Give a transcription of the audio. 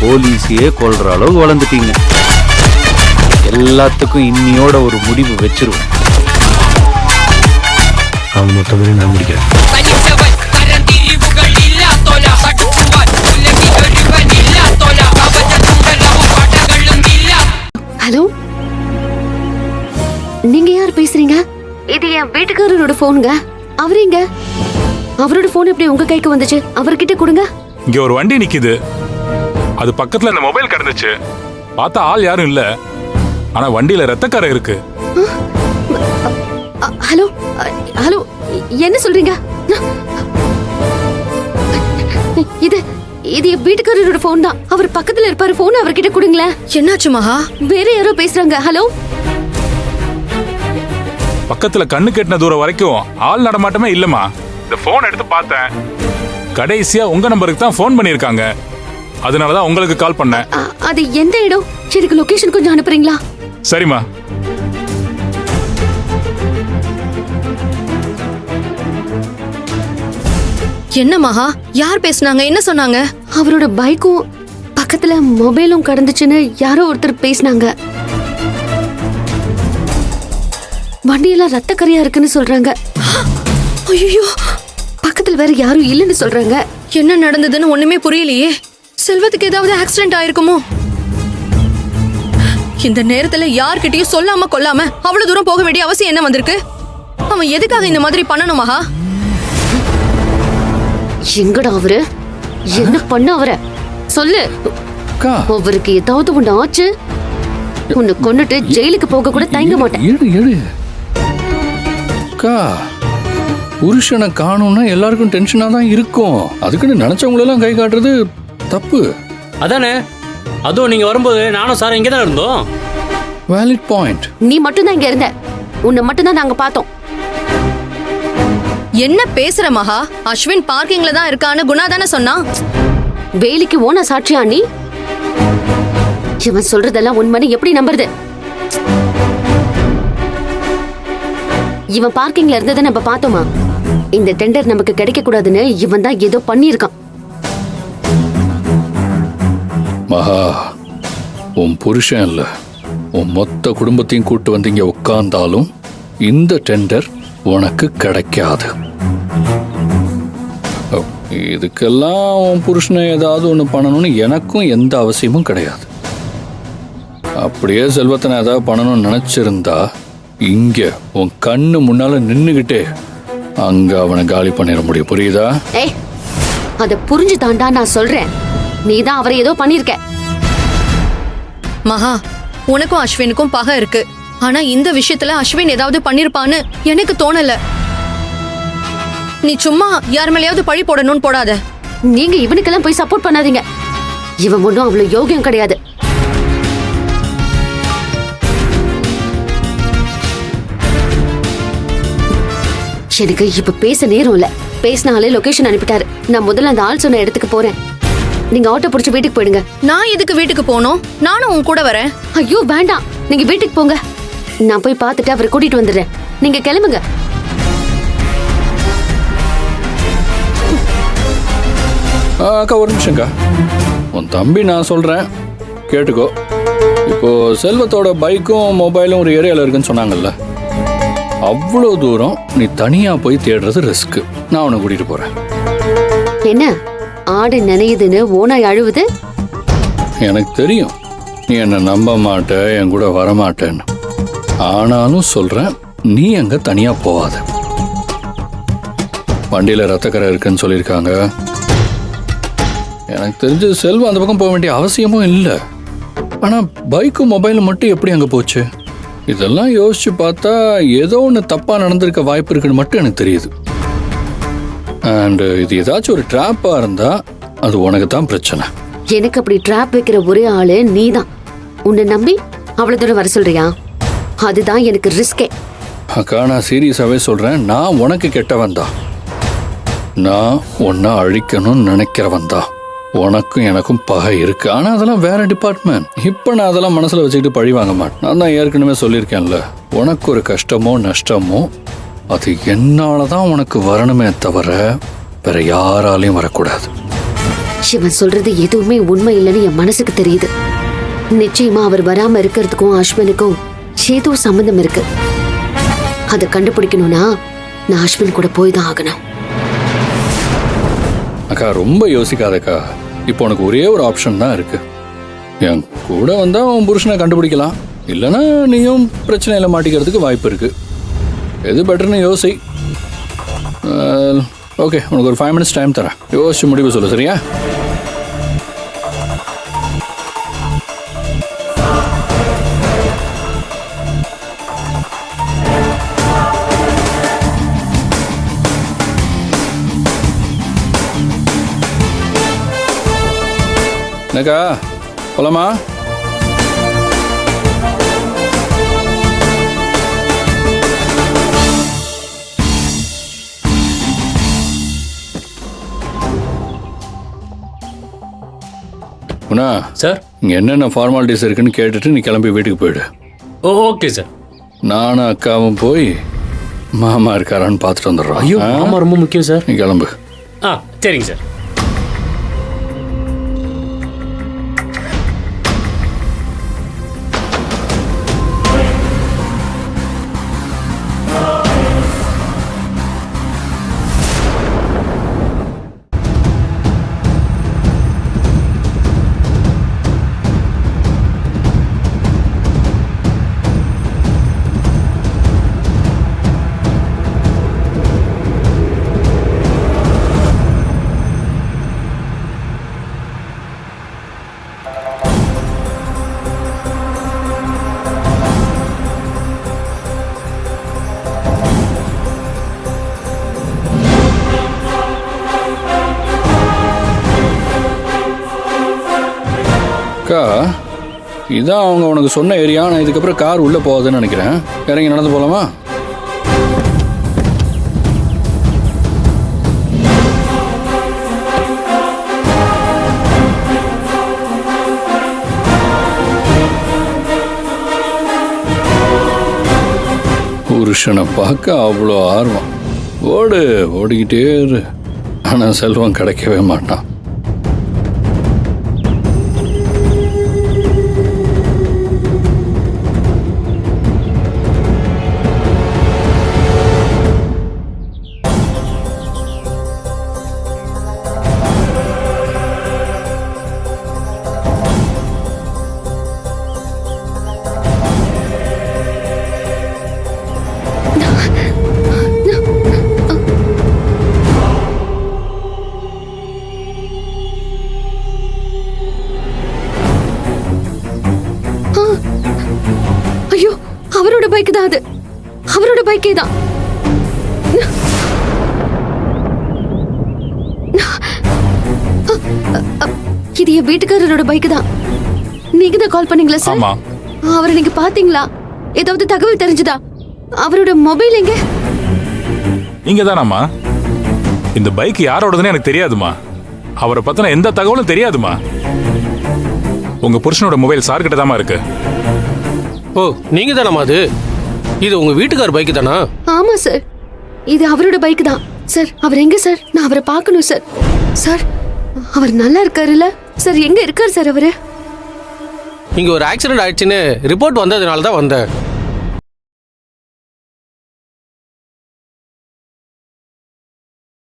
போலீஸையே கொல்ற அளவு வளர்ந்துட்டீங்க. எல்லாத்துக்கும் இன்னியோட ஒரு முடிவு வச்சிருவோம். அவங்க மொத்தமே நான் முடிக்கிறேன். ஹலோ, நீங்க யார் பேசுறீங்க? இது என் வீட்டுக்காரரோட போனுங்க. அவரேங்க? அவரோட போன் எப்படி உங்க கைக்கு வந்துச்சு? அவர்கிட்ட கொடுங்க. இங்க ஒரு வண்டி நிக்குது, அது பக்கத்துல இந்த மொபைல் கிடந்துச்சு. பார்த்தா ஆள் யாரும் இல்ல, ஆனா வண்டியில ரத்தக்கரை இருக்கு. ஹலோ ஹலோ, என்ன சொல்றீங்க? இது இது என் வீட்டுக்காரரோட போன் தான். அவர் பக்கத்துல இருப்பாரு. போன் அவர்கிட்ட கொடுங்களேன். என்னாச்சு மகா? வேற யாரோ பேசுறாங்க. ஹலோ, பக்கத்துல கண்ணு கெட்டின தூரம் வரைக்கும் ஆள் நடமாட்டமே இல்லம்மா. இந்த போன் எடுத்து பார்த்தேன், கடைசியா உங்க நம்பருக்கு தான் போன் பண்ணிருக்காங்க. அதனாலதான் உங்களுக்கு கால் பண்ணேன். அது எந்த இடம்? எனக்கு லொகேஷன் கொஞ்சம் அனுப்புறீங்களா? சரிம்மா. என்ன மகா, யார் பேசுனாங்க? என்ன சொன்னாங்க? அவரோட பைக்கும் பக்கத்துல மொபைலும் கடந்துச்சுன்னு யாரோ ஒருத்தர் பேசினாங்க. வண்டியெல்லாம் ரத்த கரையா இருக்குன்னு சொல்றாங்க. ஐயோ, பக்கத்துல வேற யாரும் இல்லைன்னு சொல்றாங்க. என்ன நடந்ததுன்னு ஒண்ணுமே புரியலையே. செல்வத்துக்கு ஏதாவது ஆக்சிடென்ட் ஆயிருக்குமோ? இந்த நேரத்துல யார்கிட்டயும் சொல்லாம கொல்லாம அவ்வளவு தூரம் போக வேண்டிய அவசியம் என்ன வந்திருக்கு? அவன் எதுக்காக இந்த மாதிரி பண்ணணும் மகா? எங்கடா அவரு? என்ன பண்ண அவர சொல்லு. அவருக்கு ஏதாவது ஒண்ணு ஆச்சு, உன்னை கொன்னுட்டு ஜெயிலுக்கு போக கூட தயங்க மாட்டேன். புருஷனை காணும்னா எல்லாருக்கும் டென்ஷனா தான் இருக்கும். அதுக்குன்னு நினைச்சவங்களெல்லாம் கை காட்டுறது தப்பு. அதானே, அதுவும் நீங்க வரும்போது நானும் சார் இங்கே தான் இருந்தோம். Valid point. நீ மட்டும் தான் இங்க இருந்த. உன்னை மட்டும் தான் நாங்க பார்த்தோம். என்ன பேசுற மகா? அஸ்வின் பார்க்கிங்ல தான் இருக்கான்னு குணா தானே சொன்னா. வேலிக்கு ஓன சாட்சியா நீ? இவன் சொல்றதெல்லாம் உண்மைன்னு எப்படி நம்புறது? இவன் பார்க்கிங்ல இருந்ததை நம்ம பார்த்தோமா? இந்த டெண்டர் நமக்கு கிடைக்க கூடாதுன்னு இவன் தான் ஏதோ பண்ணியிருக்கான். மகா, உன் புருஷன் இல்ல, உன் மொத்த குடும்பத்தையும் கூட்டு வந்து இங்க உட்கார்ந்தாலும் இந்த டெண்டர் உனக்கு கிடைக்காது. இதுக்கெல்லாம் உன் புருஷனை ஏதாவது ஒன்று பண்ணணும்னு எனக்கும் எந்த அவசியமும் கிடையாது. அப்படியே செல்வத்தனை ஏதாவது பண்ணணும்னு நினைச்சிருந்தா இங்க உன் கண்ணு முன்னால நின்னுகிட்டே அங்க அவனை காலி பண்ணிட முடியும். புரியுதா? ஏய், அத புரிஞ்சு தாண்டா நான் சொல்றேன். நீதான் அவரை ஏதோ பண்ணிருக்க. மகா, உனக்கும் அஸ்வினுக்கும் பகை இருக்கு. ஆனா இந்த விஷயத்துல அஸ்வின் ஏதாவது பண்ணிருப்பான்னு எனக்கு தோணல. நீ சும்மா யார் மேலேயாவது பழி போடணும்னு போடாத. நீங்க இவனுக்கெல்லாம் போய் சப்போர்ட் பண்ணாதீங்க. இவன் ஒன்றும் அவ்வளவு யோகியம் கிடையாது. எனக்கு இப்ப பேச நேரம் இல்ல. பேசினாலே லொகேஷன் அனுப்பிட்டாரு. நான் முதல்ல அந்த ஆள் சொன்ன இடத்துக்கு போறேன். நீங்க ஆட்டோ பிடிச்சு வீட்டுக்கு போயிடுங்க. நான் எதுக்கு வீட்டுக்கு போகணும்? நானும் உன் கூட வரேன். ஐயோ வேண்டாம், நீங்க வீட்டுக்கு போங்க. நான் போய் பார்த்துட்டு அவரை கூட்டிட்டு வந்துடுறேன். நீங்க கிளம்புங்க. அக்கா ஒரு நிமிஷம்க்கா. உன் தம்பி நான் சொல்றேன் கேட்டுக்கோ. இப்போ செல்வத்தோட பைக்கும் மொபைலும் ஒரு ஏரியாவில் இருக்குன்னு சொன்னாங்கல்ல, அவ்வளோ தூரம் நீ தனியா போய் தேடுறது ரிஸ்க். நான் உன்னை கூட்டிட்டு போறேன். என்ன ஆடு நினையுதுன்னு ஓனாய் அழுவுது? எனக்கு தெரியும் நீ என்ன நம்ப மாட்ட, என் கூட வரமாட்டேன்னு. ஆனாலும் சொல்றேன், நீ அங்க தனியா போவாத. வண்டியில ரத்தக்கரை இருக்குன்னு சொல்லியிருக்காங்க. எனக்கு தெரிஞ்சு செல்வம் அந்த பக்கம் போக வேண்டிய அவசியமும் இல்லை. ஆனா பைக்கும் மொபைலும் மட்டும் எப்படி அங்க போச்சு? இதெல்லாம் யோசிச்சு பார்த்தா ஏதோ ஒன்று தப்பா நடந்திருக்க வாய்ப்பு இருக்குன்னு மட்டும் எனக்கு தெரியுது. அண்ட் இது ஏதாச்சும் ஒரு ட்ராப்பா இருந்தா அது உனக்கு தான் பிரச்சனை. எனக்கு அப்படி ட்ராப் வைக்கிற ஒரே ஆளு நீதான். உன்னை நம்பி அவ்வளவு தூரம் வர சொல்றியா? அதுதான் எனக்கு ரிஸ்கே. அக்கா நான் சீரியஸாவே சொல்றேன், நான் உனக்கு கெட்டவன் தான். நான் உன்னை அழிக்கணும்னு நினைக்கிறவன் தான். உனக்கும் எனக்கும் பகை இருக்கு. ஆனா அதெல்லாம் வேற டிபார்ட்மெண்ட். இப்ப நான் அதெல்லாம் மனசுல வச்சுக்கிட்டு பழி வாங்க மாட்டேன். நான் தான் ஏற்கனவே சொல்லியிருக்கேன்ல, உனக்கு ஒரு கஷ்டமோ நஷ்டமோ அது என்னாலதான் உனக்கு வரணுமே தவிர வேற யாராலையும் வரக்கூடாது. இவன் சொல்றது எதுவுமே உண்மை இல்லைன்னு என் மனசுக்கு தெரியுது. நிச்சயமா அவர் வராம இருக்கிறதுக்கும் அஸ்வினுக்கும் ஏதோ சம்பந்தம் இருக்கு. அதை கண்டுபிடிக்கணும்னா நான் அஸ்வின் கூட போய் தான் ஆகணும். அக்கா ரொம்ப யோசிக்காதக்கா. இப்போ உனக்கு ஒரே ஒரு ஆப்ஷன் தான் இருக்கு. என் கூட வந்தா உன் புருஷனை கண்டுபிடிக்கலாம், இல்லைன்னா நீயும் பிரச்சனையில மாட்டிக்கிறதுக்கு வாய்ப்பு இருக்கு. எது பெட்டர்னு யோசி. ஓகே, உனக்கு ஒரு 5 minutes டைம் தரேன். யோசிச்சு முடிவு சொல்லு, சரியா? என்னக்கா போலாமா? சார். இங்கே என்னென்ன ஃபார்மாலிட்டிஸ் இருக்குன்னு கேட்டுட்டு நீ கிளம்பி வீட்டுக்கு போயிடு. Okay sir. நானும் அக்காவும் போய் மாமா இருக்காரான்னு பார்த்துட்டு வந்துடுறோம். ஐயோ, மாமா ரொம்ப முக்கியம் சார். நீ கிளம்பு. சரிங்க சார். அக்கா, இதான் அவங்க உனக்கு சொன்ன ஏரியா. நான் இதுக்கப்புறம் கார் உள்ளே போகாதுன்னு நினைக்கிறேன். இறங்கி நடந்து போகலாமா? புருஷனை பார்க்க அவ்வளோ ஆர்வம். ஓடிக்கிட்டே இரு. ஆனால் செல்வம் கிடைக்கவே மாட்டான். ஐயோ, அவரோட பைக் தான் அது. அவரோட பைக்கே தான். இது என் வீட்டுக்காரரோட பைக் தான். நீங்க தான் கால் பண்ணீங்களா சார்? ஆமா. அவரை நீங்க பாத்தீங்களா? ஏதாவது தகவல் தெரிஞ்சுதா? அவரோட மொபைல் எங்க? நீங்க தானாமா? இந்த பைக் யாரோடதுன்னு எனக்கு தெரியாதுமா. அவரை பத்தின எந்த தகவலும் தெரியாதுமா. உங்க புருஷனோட மொபைல் சார் கிட்ட தாமா இருக்கு. ஓ, நீங்க தானம்மா அது? இது உங்க வீட்டுக்கார பைக்கு தானா? ஆமா சார், இது அவரோட பைக் தான். சார், அவர் எங்க சார்? நான் அவரை பார்க்கணும் சார். சார், அவர் நல்லா இருக்காருல்ல சார்? எங்க இருக்காரு சார் அவரு? இங்க ஒரு ஆக்சிடென்ட் ஆயிடுச்சுன்னு ரிப்போர்ட் வந்ததுனால தான் வந்தேன்.